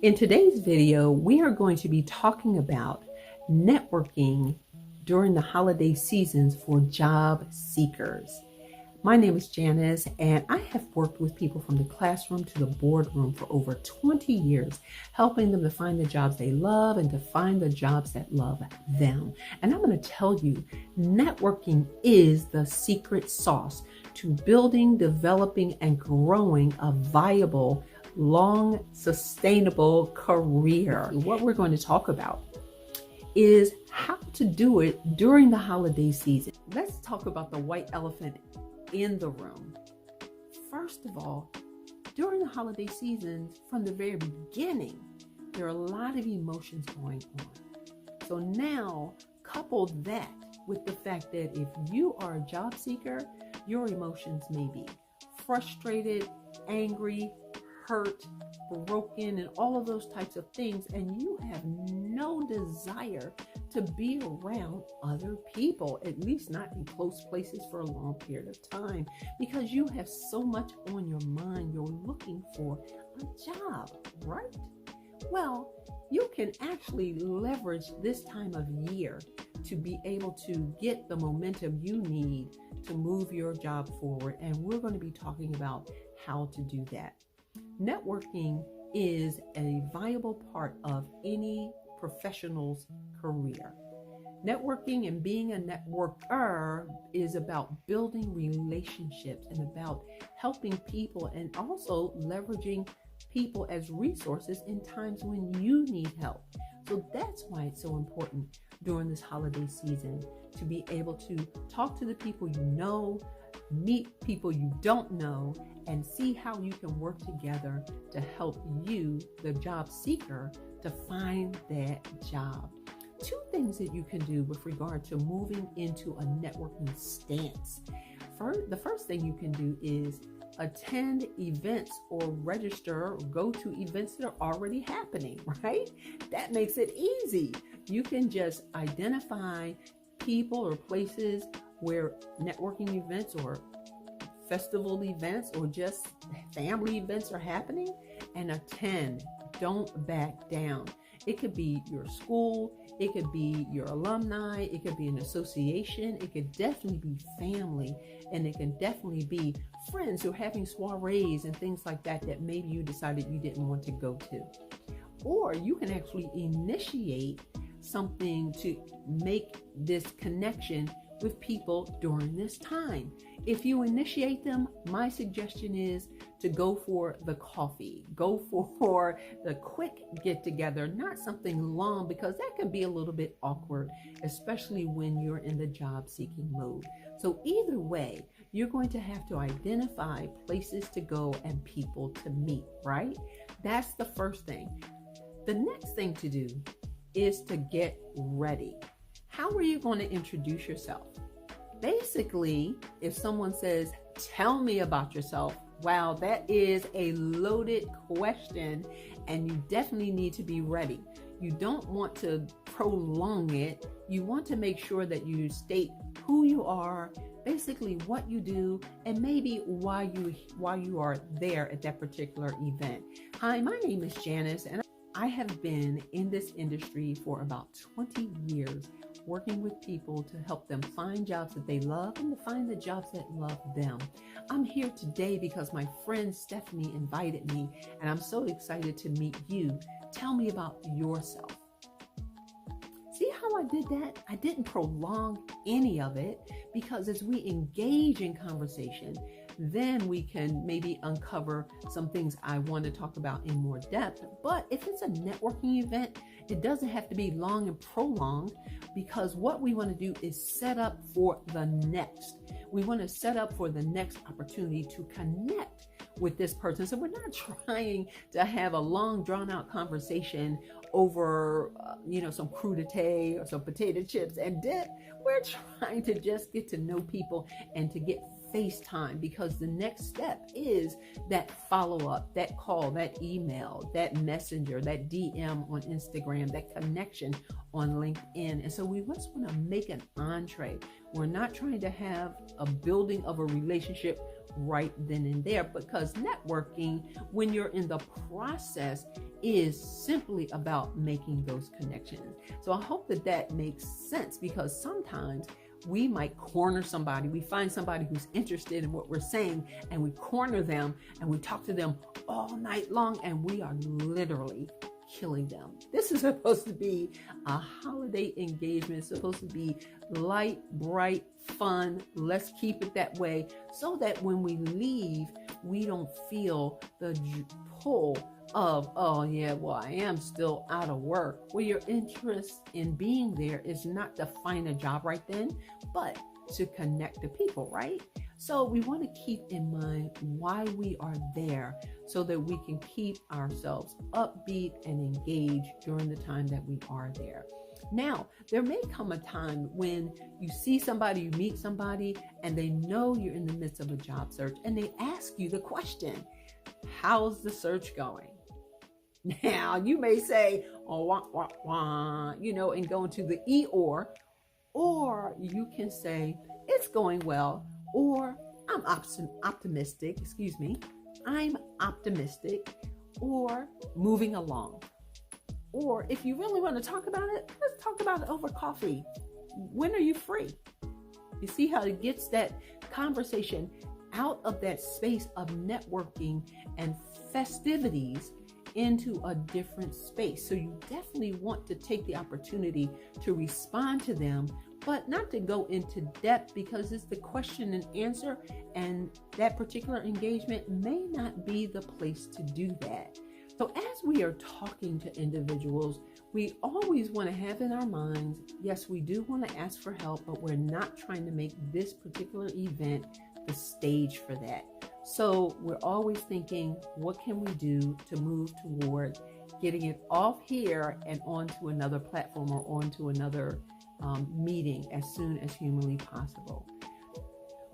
In today's video, we are going to be talking about networking during the holiday seasons for job seekers. My name is Janice, and I have worked with people from the classroom to the boardroom for over 20 years, helping them to find the jobs they love and to find the jobs that love them. And I'm going to tell you, networking is the secret sauce to building, developing, and growing a viable, long, sustainable career. What we're going to talk about is how to do it during the holiday season. Let's talk about the white elephant in the room. First of all, during the holiday seasons, from the very beginning, there are a lot of emotions going on. So now, couple that with the fact that if you are a job seeker, your emotions may be frustrated, angry, hurt, broken, and all of those types of things, and you have no desire to be around other people, at least not in close places for a long period of time, because you have so much on your mind. You're looking for a job, right? Well, you can actually leverage this time of year to be able to get the momentum you need to move your job forward, and we're going to be talking about how to do that. Networking is a viable part of any professional's career. Networking and being a networker is about building relationships and about helping people and also leveraging people as resources in times when you need help. So that's why it's so important during this holiday season to be able to talk to the people you know, meet people you don't know, and see how you can work together to help you, the job seeker, to find that job. Two things that you can do with regard to moving into a networking stance. The first thing you can do is attend events or register or go to events that are already happening, right? That makes it easy. You can just identify people or places where networking events or festival events or just family events are happening and attend. Don't back down. It could be your school, it could be your alumni, it could be an association, it could definitely be family, and it can definitely be friends who are having soirees and things like that that maybe you decided you didn't want to go to. Or you can actually initiate something to make this connection with people during this time. If you initiate them, my suggestion is to go for the coffee, go for the quick get together, not something long, because that can be a little bit awkward, especially when you're in the job seeking mode. So either way, you're going to have to identify places to go and people to meet, right? That's the first thing. The next thing to do is to get ready. How are you going to introduce yourself? Basically, if someone says, "Tell me about yourself," wow, that is a loaded question, and you definitely need to be ready. You don't want to prolong it. You want to make sure that you state who you are, basically what you do, and maybe why you are there at that particular event. Hi, my name is Janice, and I have been in this industry for about 20 years, working with people to help them find jobs that they love and to find the jobs that love them. I'm here today because my friend Stephanie invited me, and I'm so excited to meet you. Tell me about yourself. See how I did that? I didn't prolong any of it, because as we engage in conversation, then we can maybe uncover some things I want to talk about in more depth. But if it's a networking event, it doesn't have to be long and prolonged, because what we want to do is set up for the next. We want to set up for the next opportunity to connect with this person. So we're not trying to have a long drawn out conversation over, some crudité or some potato chips and dip. We're trying to just get to know people and to get FaceTime, because the next step is that follow-up, that call, that email, that messenger, that DM on Instagram, that connection on LinkedIn. And so we just want to make an entree. We're not trying to have a building of a relationship right then and there, because networking, when you're in the process, is simply about making those connections. So I hope that makes sense, because sometimes we might corner somebody. We find somebody who's interested in what we're saying, and we corner them and we talk to them all night long, and we are literally killing them. This is supposed to be a holiday engagement. It's supposed to be light, bright, fun. Let's keep it that way, so that when we leave, we don't feel the pull of, oh yeah, well, I am still out of work. Well, your interest in being there is not to find a job right then, but to connect to people, right? So we want to keep in mind why we are there, so that we can keep ourselves upbeat and engaged during the time that we are there. Now, there may come a time when you see somebody, you meet somebody, and they know you're in the midst of a job search, and they ask you the question, how's the search going? Now, you may say, oh, wah, wah, wah, and go into the or you can say, it's going well, or I'm optimistic, I'm optimistic, or moving along. Or if you really want to talk about it, let's talk about it over coffee. When are you free? You see how it gets that conversation out of that space of networking and festivities into a different space. So you definitely want to take the opportunity to respond to them, but not to go into depth, because it's the question and answer, and that particular engagement may not be the place to do that. So as we are talking to individuals, we always want to have in our minds, yes, we do want to ask for help, but we're not trying to make this particular event the stage for that. So we're always thinking, what can we do to move toward getting it off here and onto another platform or onto another meeting as soon as humanly possible.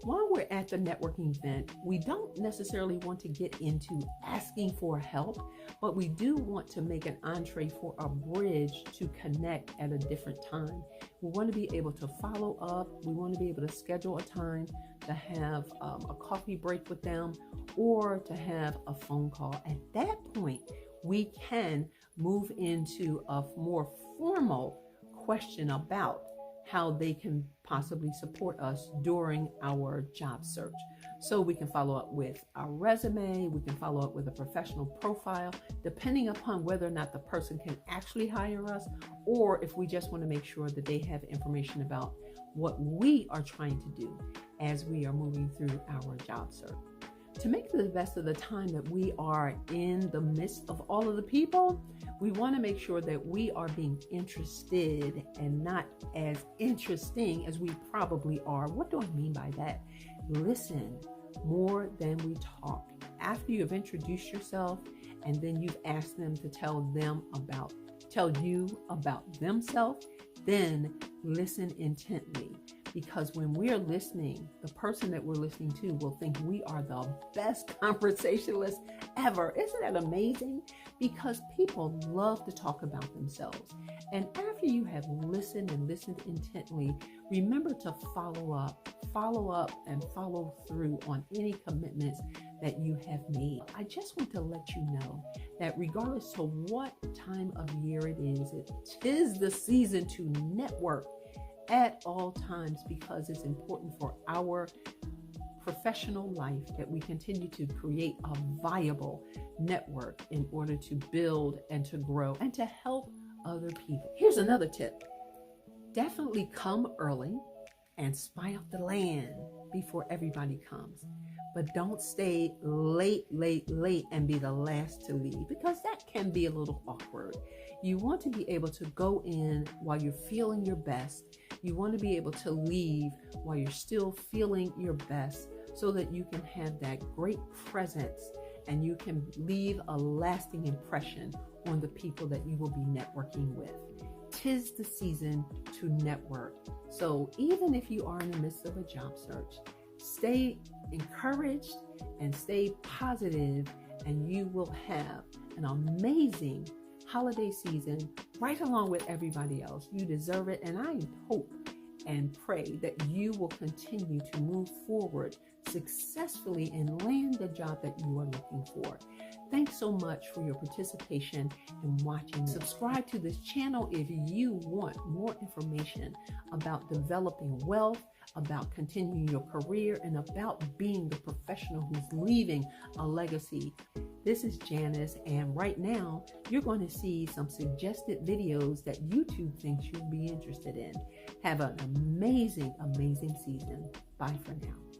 While we're at the networking event, we don't necessarily want to get into asking for help, but we do want to make an entree for a bridge to connect at a different time. We want to be able to follow up. We want to be able to schedule a time to have a coffee break with them, or to have a phone call. At that point, we can move into a more formal question about how they can possibly support us during our job search. So we can follow up with our resume, we can follow up with a professional profile, depending upon whether or not the person can actually hire us, or if we just want to make sure that they have information about what we are trying to do as we are moving through our job search. To make the best of the time that we are in the midst of all of the people, we want to make sure that we are being interested and not as interesting as we probably are. What do I mean by that? Listen more than we talk. After you have introduced yourself and then you've asked them to tell you about themselves, then listen intently. Because when we're listening, the person that we're listening to will think we are the best conversationalists ever. Isn't that amazing? Because people love to talk about themselves. And after you have listened and listened intently, remember to follow up and follow through on any commitments that you have made. I just want to let you know that regardless of what time of year it is the season to network at all times, because it's important for our professional life that we continue to create a viable network in order to build and to grow and to help other people. Here's another tip. Definitely come early and spy out the land before everybody comes. But don't stay late and be the last to leave, because that can be a little awkward. You want to be able to go in while you're feeling your best. You want to be able to leave while you're still feeling your best, so that you can have that great presence and you can leave a lasting impression on the people that you will be networking with. 'Tis the season to network. So even if you are in the midst of a job search, stay encouraged and stay positive, and you will have an amazing holiday season right along with everybody else. You deserve it, and I hope and pray that you will continue to move forward successfully and land the job that you are looking for. Thanks so much for your participation and watching. Subscribe to this channel if you want more information about developing wealth, about continuing your career, and about being the professional who's leaving a legacy. This is Janice, and right now you're going to see some suggested videos that YouTube thinks you'll be interested in. Have an amazing, amazing season. Bye for now.